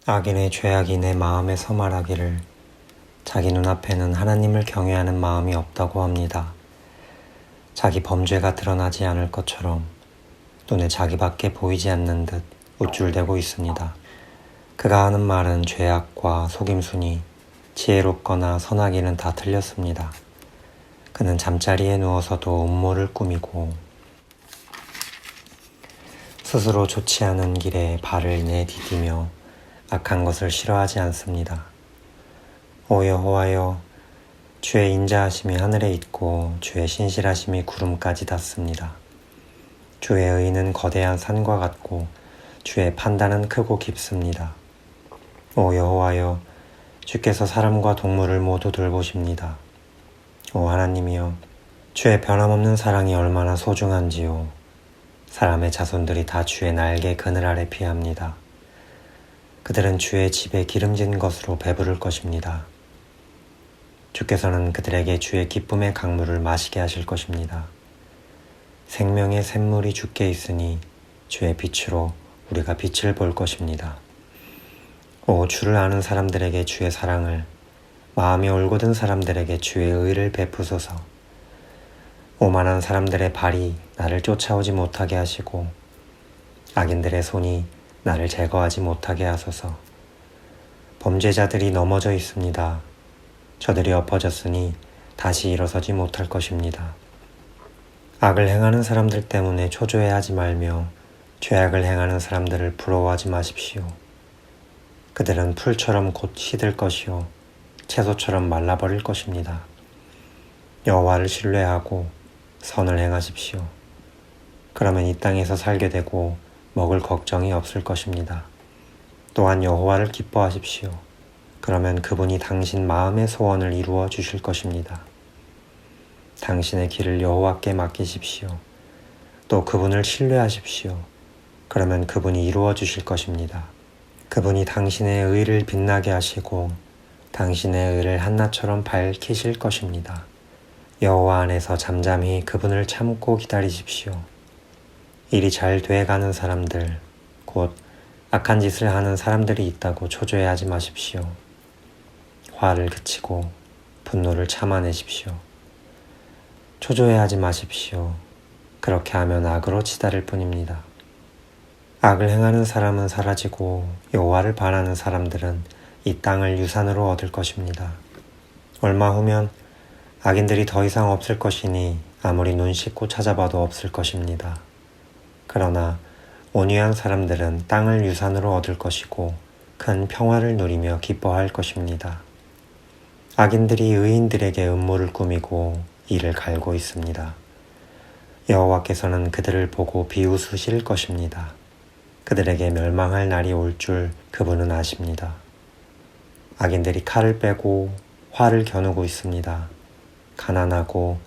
악인의 죄악이 내 마음에서 말하기를 자기 눈앞에는 하나님을 경외하는 마음이 없다고 합니다. 자기 범죄가 드러나지 않을 것처럼 눈에 자기밖에 보이지 않는 듯 우쭐대고 있습니다. 그가 하는 말은 죄악과 속임수니 지혜롭거나 선하기는 다 틀렸습니다. 그는 잠자리에 누워서도 음모를 꾸미고 스스로 좋지 않은 길에 발을 내디디며 악한 것을 싫어하지 않습니다. 오 여호와여, 주의 인자하심이 하늘에 있고 주의 신실하심이 구름까지 닿습니다. 주의 의는 거대한 산과 같고 주의 판단은 크고 깊습니다. 오 여호와여, 주께서 사람과 동물을 모두 돌보십니다. 오 하나님이여, 주의 변함없는 사랑이 얼마나 소중한지요. 사람의 자손들이 다 주의 날개 그늘 아래 피합니다. 그들은 주의 집에 기름진 것으로 배부를 것입니다. 주께서는 그들에게 주의 기쁨의 강물을 마시게 하실 것입니다. 생명의 샘물이 주께 있으니 주의 빛으로 우리가 빛을 볼 것입니다. 오 주를 아는 사람들에게 주의 사랑을, 마음이 올곧은 사람들에게 주의 의를 베푸소서. 오만한 사람들의 발이 나를 쫓아오지 못하게 하시고 악인들의 손이 나를 제거하지 못하게 하소서. 범죄자들이 넘어져 있습니다. 저들이 엎어졌으니 다시 일어서지 못할 것입니다. 악을 행하는 사람들 때문에 초조해하지 말며 죄악을 행하는 사람들을 부러워하지 마십시오. 그들은 풀처럼 곧 시들 것이요 채소처럼 말라버릴 것입니다. 여호와를 신뢰하고 선을 행하십시오. 그러면 이 땅에서 살게 되고 먹을 걱정이 없을 것입니다. 또한 여호와를 기뻐하십시오. 그러면 그분이 당신 마음의 소원을 이루어 주실 것입니다. 당신의 길을 여호와께 맡기십시오. 또 그분을 신뢰하십시오. 그러면 그분이 이루어 주실 것입니다. 그분이 당신의 의를 빛나게 하시고 당신의 의를 한낮처럼 밝히실 것입니다. 여호와 안에서 잠잠히 그분을 참고 기다리십시오. 일이 잘 돼가는 사람들, 곧 악한 짓을 하는 사람들이 있다고 초조해하지 마십시오. 화를 그치고 분노를 참아내십시오. 초조해하지 마십시오. 그렇게 하면 악으로 치달을 뿐입니다. 악을 행하는 사람은 사라지고 여호와를 바라는 사람들은 이 땅을 유산으로 얻을 것입니다. 얼마 후면 악인들이 더 이상 없을 것이니 아무리 눈 씻고 찾아봐도 없을 것입니다. 그러나 온유한 사람들은 땅을 유산으로 얻을 것이고 큰 평화를 누리며 기뻐할 것입니다. 악인들이 의인들에게 음모를 꾸미고 이를 갈고 있습니다. 여호와께서는 그들을 보고 비웃으실 것입니다. 그들에게 멸망할 날이 올 줄 그분은 아십니다. 악인들이 칼을 빼고 활을 겨누고 있습니다. 가난하고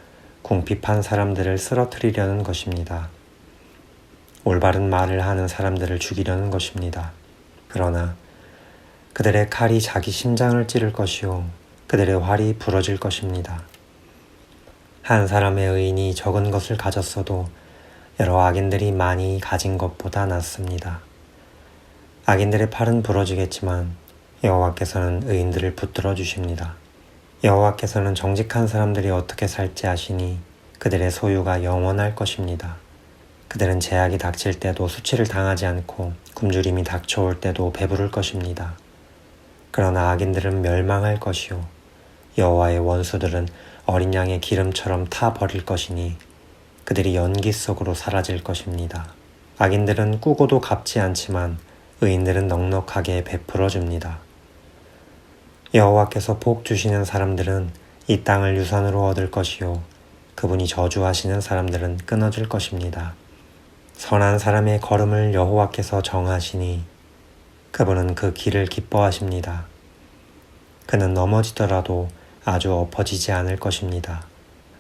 궁핍한 사람들을 쓰러뜨리려는 것입니다. 올바른 말을 하는 사람들을 죽이려는 것입니다. 그러나 그들의 칼이 자기 심장을 찌를 것이요 그들의 활이 부러질 것입니다. 한 사람의 의인이 적은 것을 가졌어도 여러 악인들이 많이 가진 것보다 낫습니다. 악인들의 팔은 부러지겠지만 여호와께서는 의인들을 붙들어 주십니다. 여호와께서는 정직한 사람들이 어떻게 살지 아시니 그들의 소유가 영원할 것입니다. 그들은 재앙이 닥칠 때도 수치를 당하지 않고 굶주림이 닥쳐올 때도 배부를 것입니다. 그러나 악인들은 멸망할 것이요 여호와의 원수들은 어린 양의 기름처럼 타 버릴 것이니 그들이 연기 속으로 사라질 것입니다. 악인들은 꾸고도 갚지 않지만 의인들은 넉넉하게 베풀어 줍니다. 여호와께서 복 주시는 사람들은 이 땅을 유산으로 얻을 것이요 그분이 저주하시는 사람들은 끊어질 것입니다. 선한 사람의 걸음을 여호와께서 정하시니 그분은 그 길을 기뻐하십니다. 그는 넘어지더라도 아주 엎어지지 않을 것입니다.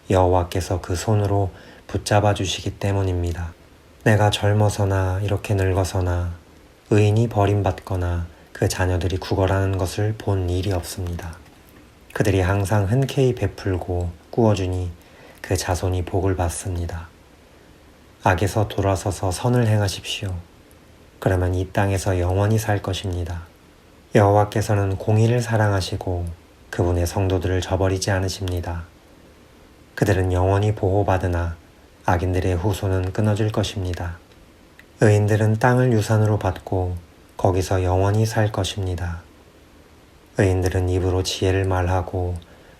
여호와께서 그 손으로 붙잡아 주시기 때문입니다. 내가 젊어서나 이렇게 늙어서나 의인이 버림받거나 그 자녀들이 구걸하는 것을 본 일이 없습니다. 그들이 항상 흔쾌히 베풀고 꾸어주니 그 자손이 복을 받습니다. 악에서 돌아서서 선을 행하십시오. 그러면 이 땅에서 영원히 살 것입니다. 여호와께서는 공의를 사랑하시고 그분의 성도들을 저버리지 않으십니다. 그들은 영원히 보호받으나 악인들의 후손은 끊어질 것입니다. 의인들은 땅을 유산으로 받고 거기서 영원히 살 것입니다. 의인들은 입으로 지혜를 말하고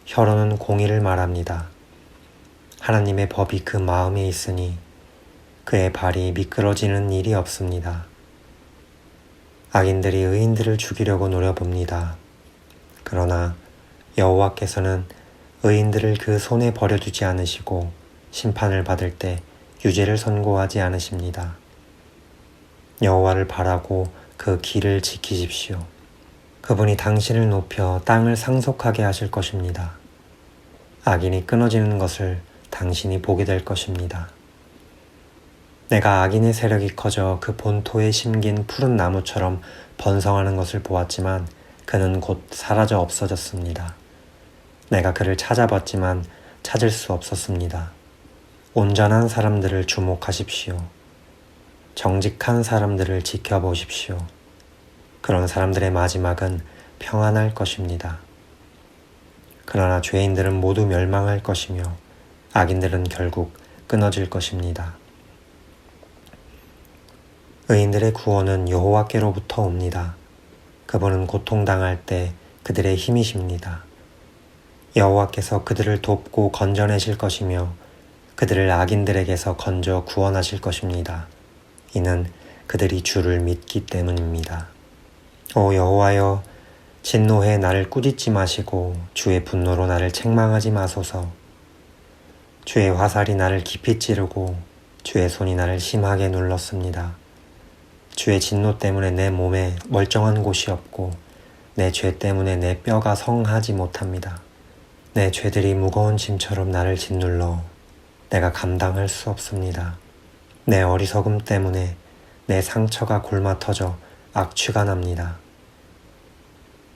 혀로는 공의를 말합니다. 하나님의 법이 그 마음에 있으니 그의 발이 미끄러지는 일이 없습니다. 악인들이 의인들을 죽이려고 노려봅니다. 그러나 여호와께서는 의인들을 그 손에 버려두지 않으시고 심판을 받을 때 유죄를 선고하지 않으십니다. 여호와를 바라고 그 길을 지키십시오. 그분이 당신을 높여 땅을 상속하게 하실 것입니다. 악인이 끊어지는 것을 당신이 보게 될 것입니다. 내가 악인의 세력이 커져 그 본토에 심긴 푸른 나무처럼 번성하는 것을 보았지만 그는 곧 사라져 없어졌습니다. 내가 그를 찾아봤지만 찾을 수 없었습니다. 온전한 사람들을 주목하십시오. 정직한 사람들을 지켜보십시오. 그런 사람들의 마지막은 평안할 것입니다. 그러나 죄인들은 모두 멸망할 것이며 악인들은 결국 끊어질 것입니다. 의인들의 구원은 여호와께로부터 옵니다. 그분은 고통당할 때 그들의 힘이십니다. 여호와께서 그들을 돕고 건져내실 것이며 그들을 악인들에게서 건져 구원하실 것입니다. 이는 그들이 주를 믿기 때문입니다. 오 여호와여, 진노해 나를 꾸짖지 마시고 주의 분노로 나를 책망하지 마소서. 주의 화살이 나를 깊이 찌르고 주의 손이 나를 심하게 눌렀습니다. 주의 진노 때문에 내 몸에 멀쩡한 곳이 없고 내 죄 때문에 내 뼈가 성하지 못합니다. 내 죄들이 무거운 짐처럼 나를 짓눌러 내가 감당할 수 없습니다. 내 어리석음 때문에 내 상처가 골마 터져 악취가 납니다.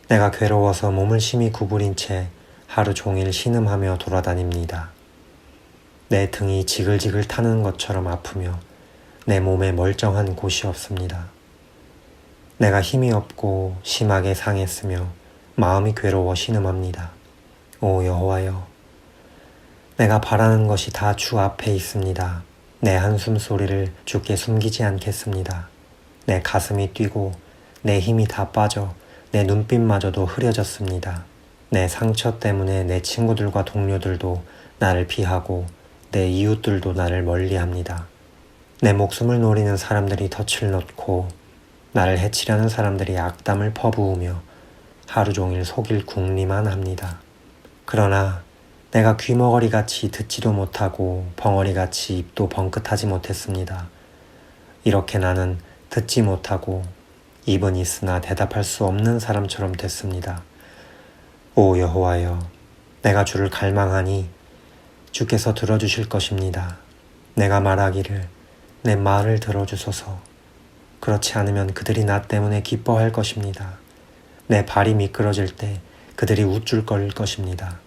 내가 괴로워서 몸을 심히 구부린 채 하루 종일 신음하며 돌아다닙니다. 내 등이 지글지글 타는 것처럼 아프며 내 몸에 멀쩡한 곳이 없습니다. 내가 힘이 없고 심하게 상했으며 마음이 괴로워 신음합니다. 오 여호와여, 내가 바라는 것이 다 주 앞에 있습니다. 내 한숨 소리를 주께 숨기지 않겠습니다. 내 가슴이 뛰고 내 힘이 다 빠져 내 눈빛마저도 흐려졌습니다. 내 상처 때문에 내 친구들과 동료들도 나를 피하고 내 이웃들도 나를 멀리합니다. 내 목숨을 노리는 사람들이 덫을 놓고 나를 해치려는 사람들이 악담을 퍼부으며 하루 종일 속일 궁리만 합니다. 그러나 내가 귀머거리같이 듣지도 못하고 벙어리같이 입도 번긋하지 못했습니다. 이렇게 나는 듣지 못하고 입은 있으나 대답할 수 없는 사람처럼 됐습니다. 오 여호와여, 내가 주를 갈망하니 주께서 들어주실 것입니다. 내가 말하기를 내 말을 들어주소서. 그렇지 않으면 그들이 나 때문에 기뻐할 것입니다. 내 발이 미끄러질 때 그들이 우쭐거릴 것입니다.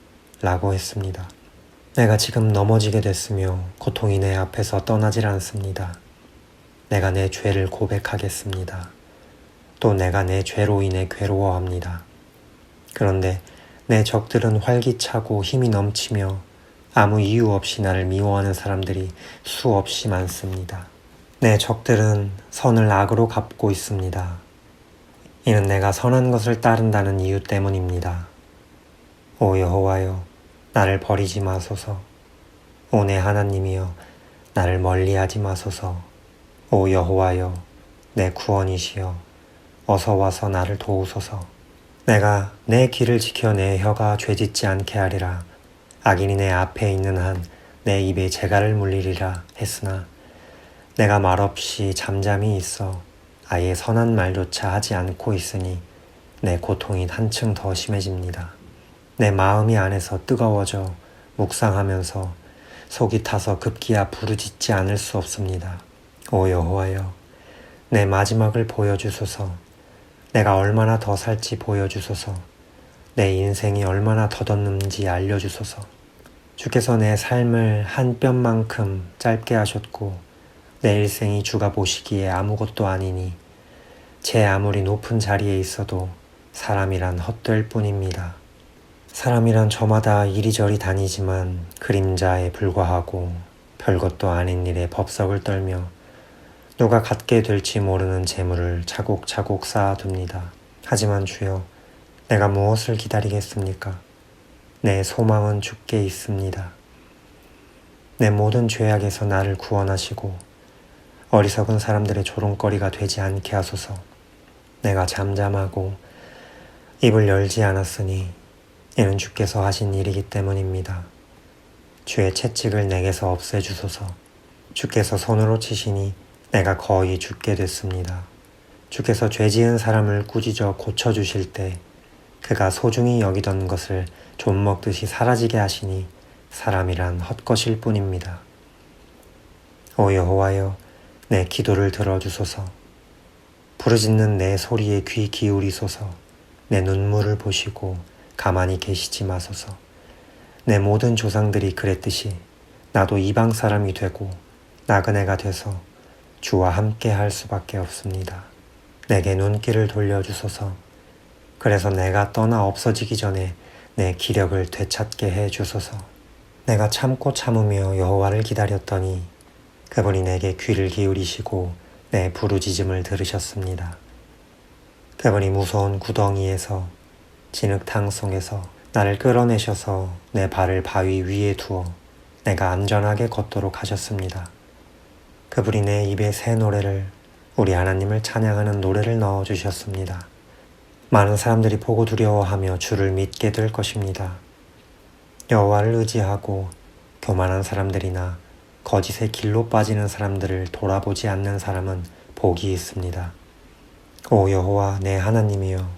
라고 했습니다. 내가 지금 넘어지게 됐으며 고통이 내 앞에서 떠나질 않습니다. 내가 내 죄를 고백하겠습니다. 또 내가 내 죄로 인해 괴로워합니다. 그런데 내 적들은 활기차고 힘이 넘치며 아무 이유 없이 나를 미워하는 사람들이 수없이 많습니다. 내 적들은 선을 악으로 갚고 있습니다. 이는 내가 선한 것을 따른다는 이유 때문입니다. 오 여호와여, 나를 버리지 마소서. 오 내 하나님이여, 나를 멀리하지 마소서. 오 여호와여, 내 구원이시여, 어서 와서 나를 도우소서. 내가 내 길을 지켜 내 혀가 죄짓지 않게 하리라. 악인이 내 앞에 있는 한 내 입에 재갈을 물리리라 했으나 내가 말없이 잠잠히 있어 아예 선한 말조차 하지 않고 있으니 내 고통이 한층 더 심해집니다. 내 마음이 안에서 뜨거워져 묵상하면서 속이 타서 급기야 부르짖지 않을 수 없습니다. 오 여호와여, 내 마지막을 보여주소서. 내가 얼마나 더 살지 보여주소서. 내 인생이 얼마나 더뎠는지 알려주소서. 주께서 내 삶을 한 뼘만큼 짧게 하셨고 내 일생이 주가 보시기에 아무것도 아니니 제 아무리 높은 자리에 있어도 사람이란 헛될 뿐입니다. 사람이란 저마다 이리저리 다니지만 그림자에 불과하고 별것도 아닌 일에 법석을 떨며 누가 갖게 될지 모르는 재물을 차곡차곡 쌓아둡니다. 하지만 주여, 내가 무엇을 기다리겠습니까? 내 소망은 주께 있습니다. 내 모든 죄악에서 나를 구원하시고 어리석은 사람들의 조롱거리가 되지 않게 하소서. 내가 잠잠하고 입을 열지 않았으니 이는 주께서 하신 일이기 때문입니다. 주의 채찍을 내게서 없애주소서. 주께서 손으로 치시니 내가 거의 죽게 됐습니다. 주께서 죄 지은 사람을 꾸짖어 고쳐주실 때 그가 소중히 여기던 것을 좀먹듯이 사라지게 하시니 사람이란 헛것일 뿐입니다. 오 여호와여, 내 기도를 들어주소서. 부르짖는 내 소리에 귀 기울이소서. 내 눈물을 보시고 가만히 계시지 마소서. 내 모든 조상들이 그랬듯이 나도 이방 사람이 되고 나그네가 돼서 주와 함께 할 수밖에 없습니다. 내게 눈길을 돌려주소서. 그래서 내가 떠나 없어지기 전에 내 기력을 되찾게 해주소서. 내가 참고 참으며 여호와를 기다렸더니 그분이 내게 귀를 기울이시고 내 부르짖음을 들으셨습니다. 그분이 무서운 구덩이에서 진흙탕 속에서 나를 끌어내셔서 내 발을 바위 위에 두어 내가 안전하게 걷도록 하셨습니다. 그분이 내 입에 새 노래를, 우리 하나님을 찬양하는 노래를 넣어주셨습니다. 많은 사람들이 보고 두려워하며 주를 믿게 될 것입니다. 여호와를 의지하고 교만한 사람들이나 거짓의 길로 빠지는 사람들을 돌아보지 않는 사람은 복이 있습니다. 오 여호와 내 하나님이여,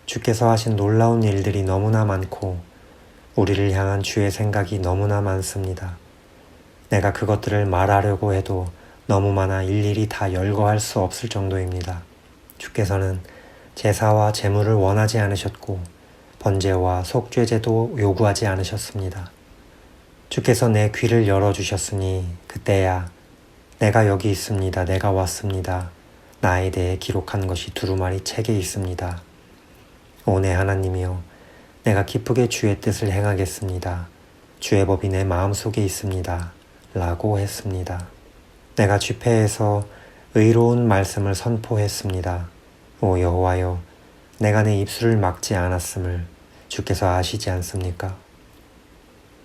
주께서 하신 놀라운 일들이 너무나 많고 우리를 향한 주의 생각이 너무나 많습니다. 내가 그것들을 말하려고 해도 너무 많아 일일이 다 열거할 수 없을 정도입니다. 주께서는 제사와 제물을 원하지 않으셨고 번제와 속죄제도 요구하지 않으셨습니다. 주께서 내 귀를 열어주셨으니 그때야 내가 여기 있습니다. 내가 왔습니다. 나에 대해 기록한 것이 두루마리 책에 있습니다. 오 내 하나님이여, 내가 기쁘게 주의 뜻을 행하겠습니다. 주의 법이 내 마음속에 있습니다. 라고 했습니다. 내가 집회에서 의로운 말씀을 선포했습니다. 오 여호와여, 내가 내 입술을 막지 않았음을 주께서 아시지 않습니까?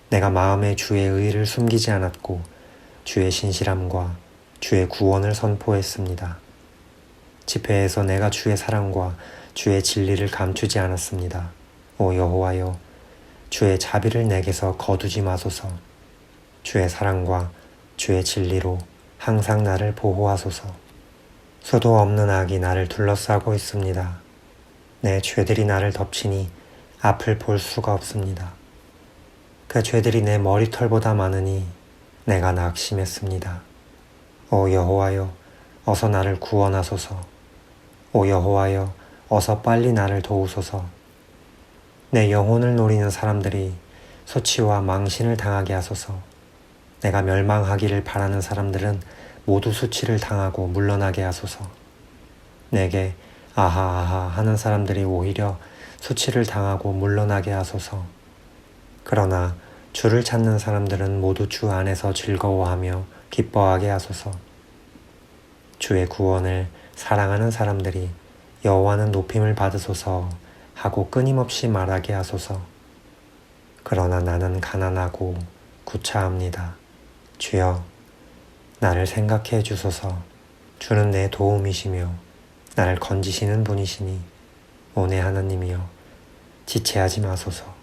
내가 마음에 주의 의를 숨기지 않았고 주의 신실함과 주의 구원을 선포했습니다. 집회에서 내가 주의 사랑과 주의 진리를 감추지 않았습니다. 오 여호와여, 주의 자비를 내게서 거두지 마소서. 주의 사랑과 주의 진리로 항상 나를 보호하소서. 수도 없는 악이 나를 둘러싸고 있습니다. 내 죄들이 나를 덮치니 앞을 볼 수가 없습니다. 그 죄들이 내 머리털보다 많으니 내가 낙심했습니다. 오 여호와여, 어서 나를 구원하소서. 오 여호와여, 어서 빨리 나를 도우소서. 내 영혼을 노리는 사람들이 수치와 망신을 당하게 하소서. 내가 멸망하기를 바라는 사람들은 모두 수치를 당하고 물러나게 하소서. 내게 아하 아하 하는 사람들이 오히려 수치를 당하고 물러나게 하소서. 그러나 주를 찾는 사람들은 모두 주 안에서 즐거워하며 기뻐하게 하소서. 주의 구원을 사랑하는 사람들이 여호와는 높임을 받으소서 하고 끊임없이 말하게 하소서. 그러나 나는 가난하고 구차합니다. 주여, 나를 생각해 주소서. 주는 내 도움이시며 나를 건지시는 분이시니 오 내 하나님이여, 지체하지 마소서.